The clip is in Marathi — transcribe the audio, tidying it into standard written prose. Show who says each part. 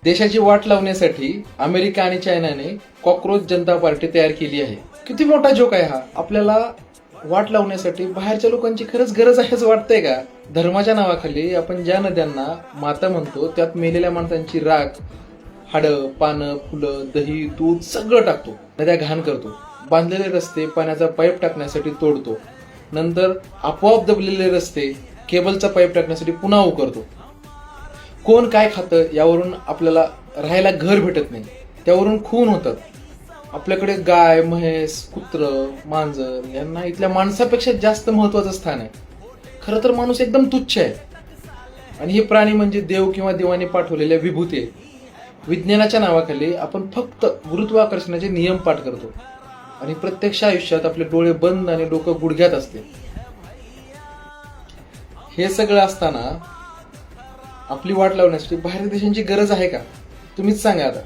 Speaker 1: देशाची वाट लावण्यासाठी अमेरिका आणि चायनाने कॉक्रोच जनता पार्टी तयार केली आहे. किती मोठा जोक आहे हा. आपल्याला वाट लावण्यासाठी बाहेरच्या लोकांची खरंच गरज आहे असं वाटतंय का? धर्माच्या नावाखाली आपण ज्या नद्यांना माता म्हणतो त्यात मेलेल्या माणसांची राख, हाडं, पानं, फुलं, दही, दूध सगळं टाकतो. नद्या घाण करतो. बांधलेले रस्ते पाण्याचा पाईप टाकण्यासाठी तोडतो. नंतर आपोआप दबलेले रस्ते केबलचा पाईप टाकण्यासाठी पुन्हा उकरतो. कोण काय खातं यावरून आपल्याला राहायला घर भेटत नाही. त्यावरून खून होतात. आपल्याकडे गाय, म्हैस, कुत्र, मांजर यांना इथल्या माणसापेक्षा जास्त महत्वाचं स्थान आहे. खरं तर माणूस एकदम तुच्छ आहे आणि हे प्राणी म्हणजे देव किंवा देवाने पाठवलेल्या विभूती आहेत. विज्ञानाच्या नावाखाली आपण फक्त गुरुत्वाकर्षणाचे नियम पाठ करतो आणि प्रत्यक्ष आयुष्यात आपले डोळे बंद आणि डोकं गुडघ्यात असते. हे सगळं असताना आपली वाट लावण्यासाठी बाहेर देशांची गरज आहे का? तुम्हीच सांगा आता.